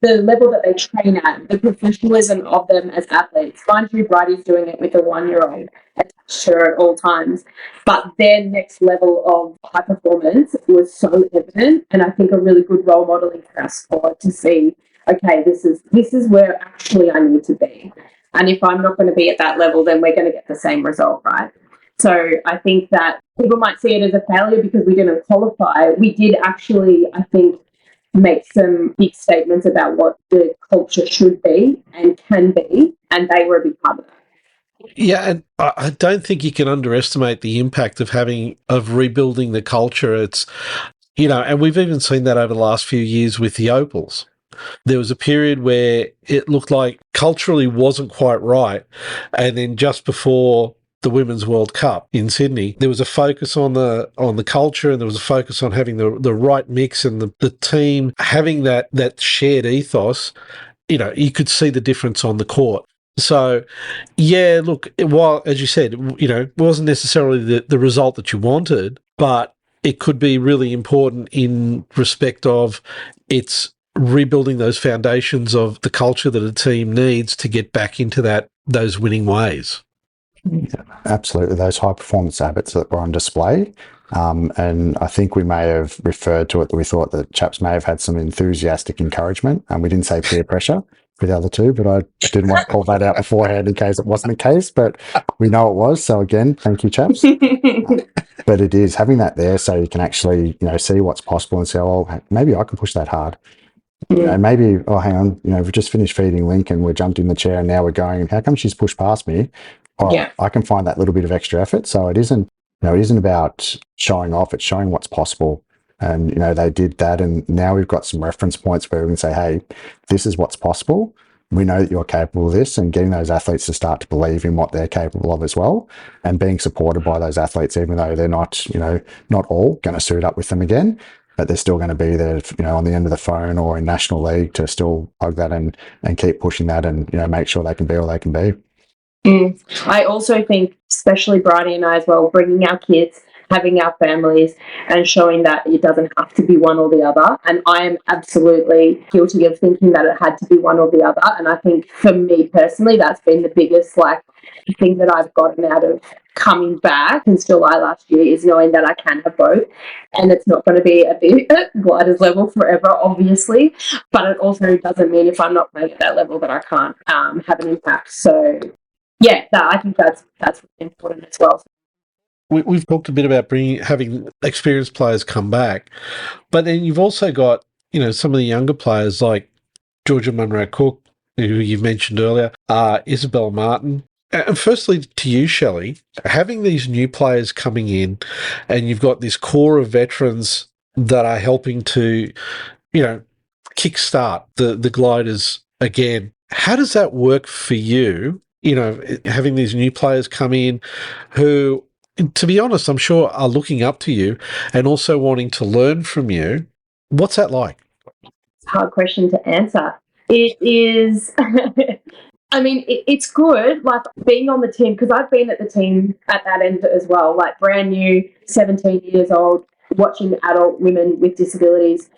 the level that they train at, the professionalism of them as athletes? Mind you, Bridie's doing it with a 1-year-old attached to her at all times, but their next level of high performance was so evident, and I think a really good role modeling for our sport to see, okay, this is where actually I need to be. And if I'm not going to be at that level, then we're going to get the same result, right? So I think that people might see it as a failure because we didn't qualify. We did actually, I think, make some big statements about what the culture should be and can be, and they were a big part of that.
Yeah, and I don't think you can underestimate the impact of rebuilding the culture. It's, and we've even seen that over the last few years with the Opals. There was a period where it looked like culturally wasn't quite right, and then just before the Women's World Cup in Sydney, there was a focus on the culture, and there was a focus on having the right mix, and the team having that shared ethos. You could see the difference on the court. So, look, while, as you said, it wasn't necessarily the result that you wanted, but it could be really important in respect of its rebuilding those foundations of the culture that a team needs to get back into those winning ways.
Yeah, absolutely. Those high performance habits that were on display. And I think we may have referred to it that we thought that Chaps may have had some enthusiastic encouragement. And we didn't say peer pressure for the other two, but I didn't want to call that out beforehand in case it wasn't the case, but we know it was. So again, thank you, Chaps. But it is having that there so you can actually, see what's possible and say, oh, maybe I can push that hard. Maybe, oh, hang on, we've just finished feeding Link and we're jumped in the chair and now we're going, how come she's pushed past me? I can find that little bit of extra effort. So it isn't about showing off, it's showing what's possible. And, they did that. And now we've got some reference points where we can say, hey, this is what's possible. We know that you're capable of this, and getting those athletes to start to believe in what they're capable of as well, and being supported by those athletes, even though they're not, not all going to suit up with them again, but they're still going to be there, on the end of the phone or in National League to still hug that and keep pushing that and, make sure they can be all they can be.
I also think, especially Bridie and I as well, bringing our kids, having our families, and showing that it doesn't have to be one or the other. And I am absolutely guilty of thinking that it had to be one or the other. And I think for me personally, that's been the biggest thing that I've gotten out of coming back and still last year is knowing that I can have both. And it's not going to be a big gliders level forever, obviously, but it also doesn't mean if I'm not playing at that level that I can't have an impact. So I think that's really important as well.
We've talked a bit about having experienced players come back, but then you've also got, some of the younger players like Georgia Munro-Cook, who you've mentioned earlier, Isabel Martin. And firstly, to you, Shelley, having these new players coming in, and you've got this core of veterans that are helping to, kickstart the gliders again. How does that work for you? Having these new players come in who to be honest, I'm sure are looking up to you and also wanting to learn from you. What's that like?
It's a hard question to answer. It is, I mean, it's good, like being on the team, because I've been at the team at that end as well, like brand new, 17 years old, watching adult women with disabilities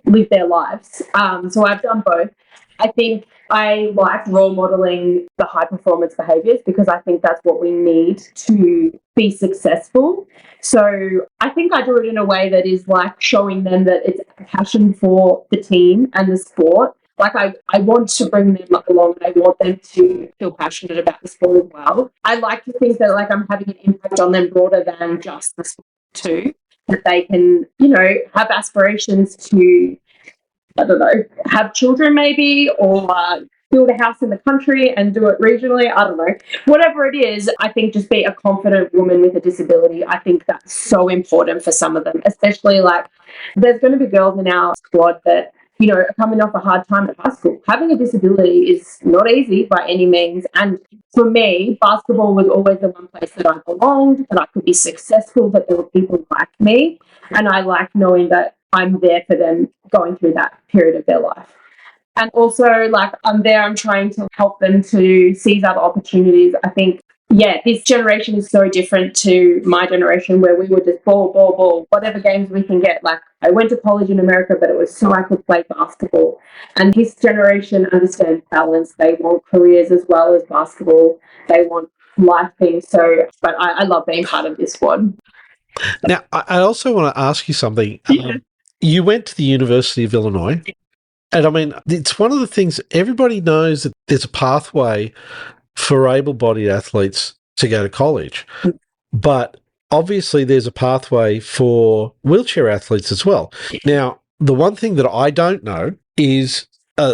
live their lives. So I've done both. I think I like role modeling the high performance behaviors because I think that's what we need to be successful. So I think I do it in a way that is like showing them that it's a passion for the team and the sport. Like I want to bring them along and I want them to feel passionate about the sport as well. I like to think that like I'm having an impact on them broader than just the sport too, that they can, you know, have aspirations to, I don't know, have children maybe, or build a house in the country and do it regionally. I don't know. Whatever it is, I think just be a confident woman with a disability. I think that's so important for some of them, especially like there's going to be girls in our squad that, you know, are coming off a hard time at high school. Having a disability is not easy by any means. And for me, basketball was always the one place that I belonged, that I could be successful, that there were people like me. And I like knowing that I'm there for them going through that period of their life. And also, like, I'm trying to help them to seize other opportunities. I think, yeah, this generation is so different to my generation where we were just ball, whatever games we can get. Like, I went to college in America, but it was so I could play basketball. And this generation understands balance. They want careers as well as basketball. They want life things. So, but I love being part of this squad.
Now, I also want to ask you something.
Yeah.
You went to the University of Illinois. And I mean, it's one of the things everybody knows that there's a pathway for able-bodied athletes to go to college. But obviously there's a pathway for wheelchair athletes as well. Now, the one thing that I don't know is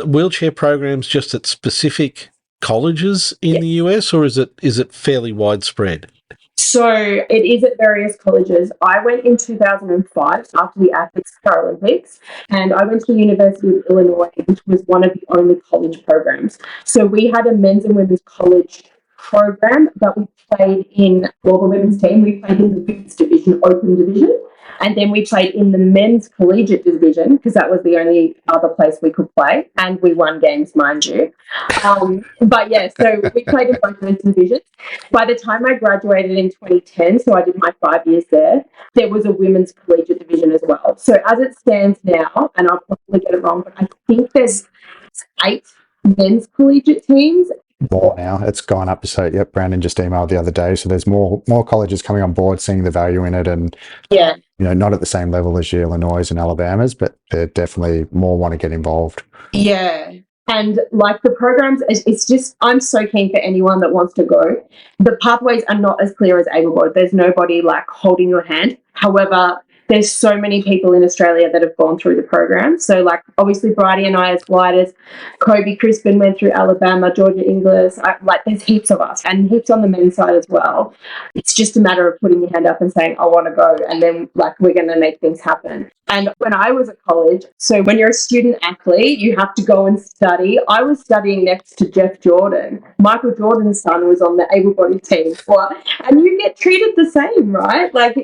wheelchair programs just at specific colleges in the US, or is it fairly widespread?
So it is at various colleges. I went in 2005 after the Athletes Paralympics, and I went to the University of Illinois, which was one of the only college programs. So we had a men's and women's college program that we played in, well, the women's team, we played in the women's division, open division, and then we played in the men's collegiate division because that was the only other place we could play, and we won games, mind you. But yeah, so we played in both those divisions. By the time I graduated in 2010, so I did my 5 years there was a women's collegiate division as well. So as it stands now, and I'll probably get it wrong, but I think there's 8 men's collegiate teams.
More now. It's gone up. So, yep, Brandon just emailed the other day. So there's more colleges coming on board, seeing the value in it, and
yeah,
you know, not at the same level as your Illinois and Alabamas, but they're definitely more want to get involved.
Yeah. And like the programs, it's just, I'm so keen for anyone that wants to go. The pathways are not as clear as able-bodied. There's nobody like holding your hand. However, there's so many people in Australia that have gone through the program. So like obviously Bridie and I as gliders, Kobe Crispin went through Alabama, Georgia Inglis, like there's heaps of us and heaps on the men's side as well. It's just a matter of putting your hand up and saying, I want to go. And then like we're going to make things happen. And when I was at college, so when you're a student athlete, you have to go and study. I was studying next to Jeff Jordan. Michael Jordan's son was on the able-bodied team. And you get treated the same, right? Like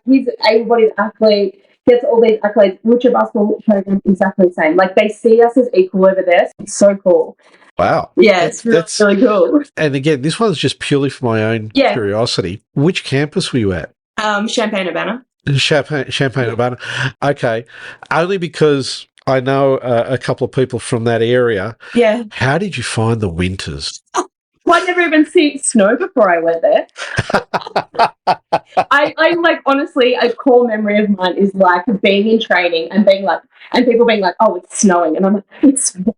he's an able-bodied athlete, gets all these accolades. Wheelchair basketball program exactly the same. Like they see us as equal over there. It's so cool.
Wow.
Yeah, it's really cool.
And again, this one's just purely for my own curiosity. Which campus were you at?
Champaign-Urbana.
Champaign-Urbana. Okay. Only because I know a couple of people from that area.
Yeah.
How did you find the winters?
Well, I never even seen snow before I went there. I like, honestly, a core memory of mine is like being in training and being like, and people being like, oh, it's snowing. And I'm like, it's what?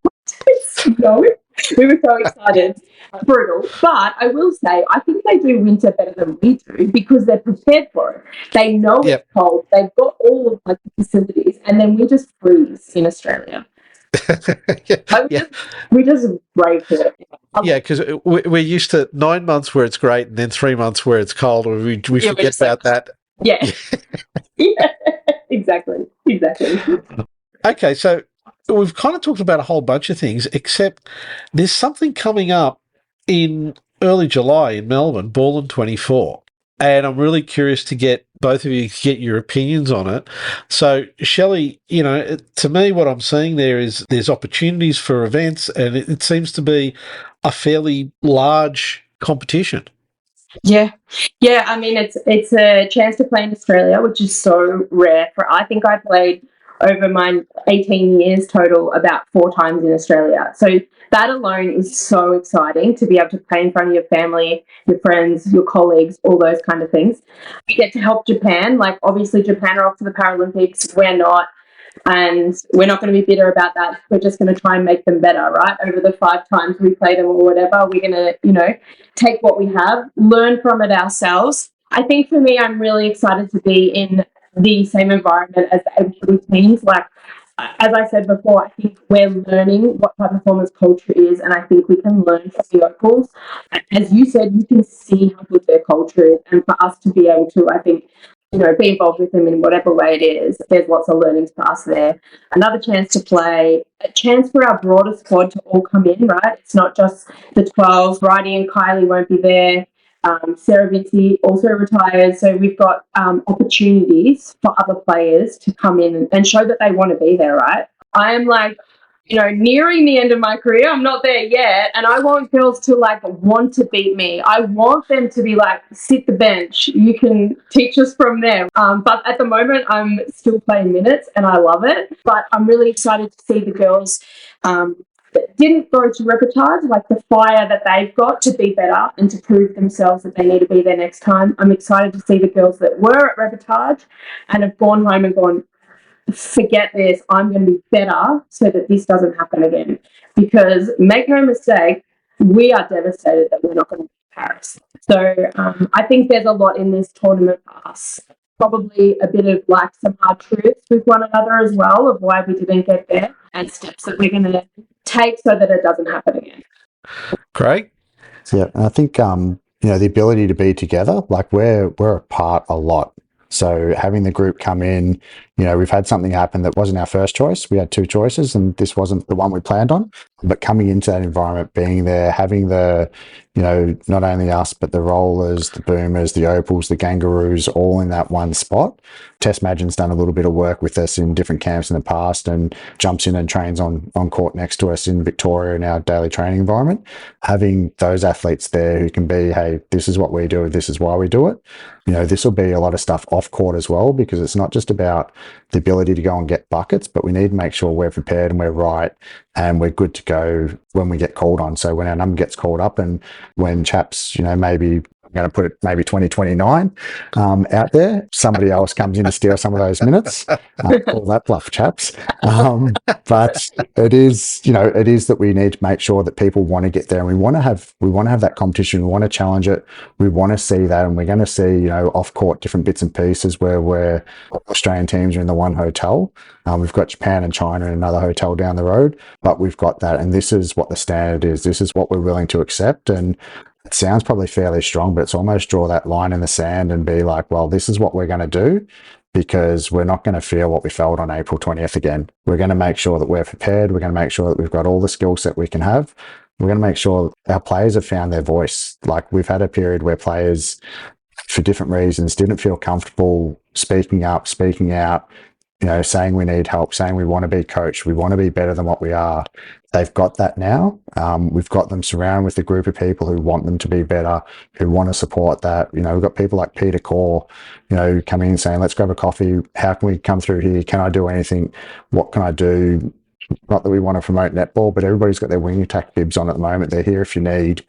It's snowing? We were so excited. Brutal. But I will say, I think they do winter better than we do because they're prepared for it. They know it's cold. They've got all of like the facilities, and then we just freeze in Australia. We just brave for it.
Yeah, because we're used to 9 months where it's great and then 3 months where it's cold, or we forget about that.
Yeah. Yeah, exactly.
Okay, so we've kind of talked about a whole bunch of things, except there's something coming up in early July in Melbourne, Ballin 24. and I'm really curious to get both of you to get your opinions on it. So, Shelley, to me, what I'm seeing there is there's opportunities for events, and it seems to be a fairly large competition.
Yeah. I mean, it's a chance to play in Australia, which is so rare. I think I played over my 18 years total about 4 times in Australia. So that alone is so exciting to be able to play in front of your family, your friends, your colleagues, all those kind of things. We get to help Japan. Like, obviously, Japan are off to the Paralympics. We're not. And we're not going to be bitter about that. We're just going to try and make them better, right? Over the 5 times we play them or whatever, we're going to, take what we have, learn from it ourselves. I think for me, I'm really excited to be in the same environment as the able teams. Like, as I said before, I think we're learning what high performance culture is, and I think we can learn from the locals. As you said, you can see how good their culture is, and for us to be able to, I think, be involved with them in whatever way it is. There's lots of learnings for us there. Another chance to play, a chance for our broader squad to all come in, right? It's not just the 12. Bridie and Kylie won't be there. Sarah Vinci also retires. So we've got opportunities for other players to come in and show that they want to be there, right? I am nearing the end of my career. I'm not there yet. And I want girls to want to beat me. I want them to be sit the bench. You can teach us from there. But at the moment, I'm still playing minutes and I love it. But I'm really excited to see the girls that didn't go to repertage, the fire that they've got to be better and to prove themselves that they need to be there next time. I'm excited to see the girls that were at repertage and have gone home and gone, forget this, I'm going to be better so that this doesn't happen again. Because make no mistake, we are devastated that we're not going to be Paris. So I think there's a lot in this tournament for us. Probably a bit of some hard truths with one another as well of why we didn't get there and steps that we're going to take so that it doesn't happen again.
Craig?
Yeah, and I think the ability to be together, we're apart a lot. So having the group come in, we've had something happen that wasn't our first choice. We had 2 choices and this wasn't the one we planned on. But coming into that environment, being there, having the, not only us, but the rollers, the boomers, the opals, the kangaroos, all in that one spot. Tess Madgen's done a little bit of work with us in different camps in the past and jumps in and trains on court next to us in Victoria in our daily training environment. Having those athletes there who can be, hey, this is what we do, this is why we do it. This will be a lot of stuff off court as well, because it's not just about the ability to go and get buckets, but we need to make sure we're prepared and we're right and we're good to go when we get called on. So when our number gets called up and when Chaps, maybe I'm going to put it maybe 2029 out there, somebody else comes in to steal some of those minutes. Call that bluff, Chaps. But it is that we need to make sure that people want to get there and we want to have that competition. We want to challenge it. We want to see that, and we're going to see, off court different bits and pieces where Australian teams are in the one hotel. We've got Japan and China in another hotel down the road, but we've got that, and this is what the standard is. This is what we're willing to accept, and it sounds probably fairly strong, but it's almost draw that line in the sand and be like, well, this is what we're going to do, because we're not going to feel what we felt on April 20th again. We're going to make sure that we're prepared. We're going to make sure that we've got all the skill set we can have. We're going to make sure our players have found their voice. We've had a period where players, for different reasons, didn't feel comfortable speaking up, speaking out, saying we need help, saying we want to be coached, we want to be better than what we are. They've got that now. We've got them surrounded with a group of people who want them to be better, who want to support that. We've got people like Peter Core, coming in saying, let's grab a coffee. How can we come through here? Can I do anything? What can I do? Not that we want to promote netball, but everybody's got their wing attack bibs on at the moment. They're here if you need.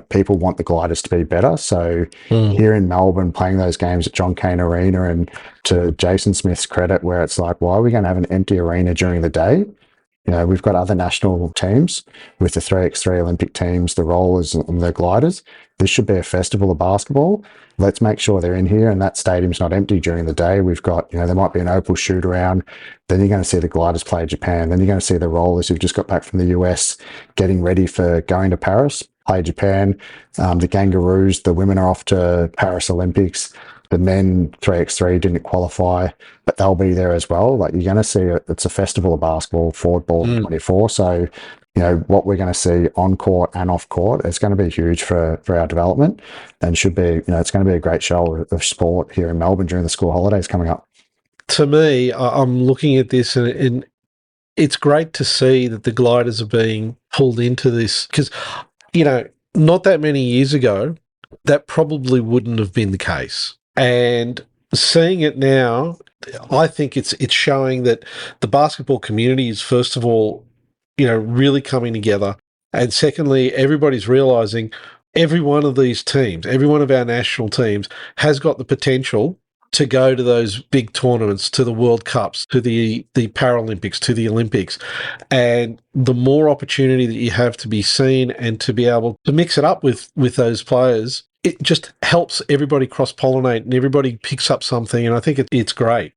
People want the gliders to be better. So here in Melbourne, playing those games at John Cain Arena, and to Jason Smith's credit, where it's why are we going to have an empty arena during the day? We've got other national teams with the 3x3 Olympic teams, the rollers and the gliders. This should be a festival of basketball. Let's make sure they're in here and that stadium's not empty during the day. We've got, there might be an opal shoot around. Then you're going to see the gliders play Japan. Then you're going to see the rollers who've just got back from the US getting ready for going to Paris, play Japan. The kangaroos, the women are off to Paris Olympics. The men 3x3 didn't qualify, but they'll be there as well. You're going to see it's a festival of basketball, forward ball 24. So what we're going to see on court and off court is going to be huge for our development, and should be, it's going to be a great show of sport here in Melbourne during the school holidays coming up.
To me, I'm looking at this and it's great to see that the gliders are being pulled into this because, not that many years ago, that probably wouldn't have been the case. And seeing it now, I think it's showing that the basketball community is, first of all, really coming together. And secondly, everybody's realizing every one of these teams, every one of our national teams has got the potential to go to those big tournaments, to the World Cups, to the Paralympics, to the Olympics. And the more opportunity that you have to be seen and to be able to mix it up with those players, it just helps everybody cross-pollinate and everybody picks up something. And I think it's great.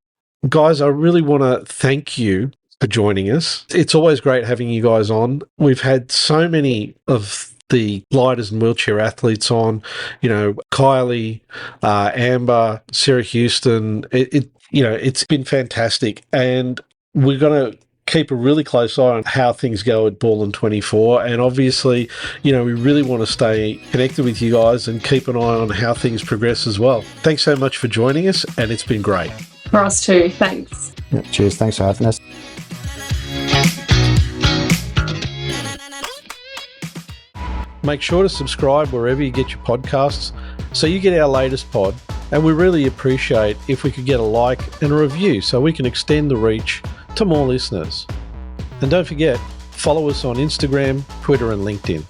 Guys, I really want to thank you for joining us. It's always great having you guys on. We've had so many of the gliders and wheelchair athletes on, Kylie, Amber, Sarah Houston. It's been fantastic. And we're going to keep a really close eye on how things go at Ball and 24. And obviously, we really want to stay connected with you guys and keep an eye on how things progress as well. Thanks so much for joining us, and it's been great.
For us too. Thanks.
Yeah, cheers. Thanks for having us.
Make sure to subscribe wherever you get your podcasts so you get our latest pod. And we really appreciate if we could get a like and a review so we can extend the reach to more listeners. And don't forget, follow us on Instagram, Twitter and LinkedIn.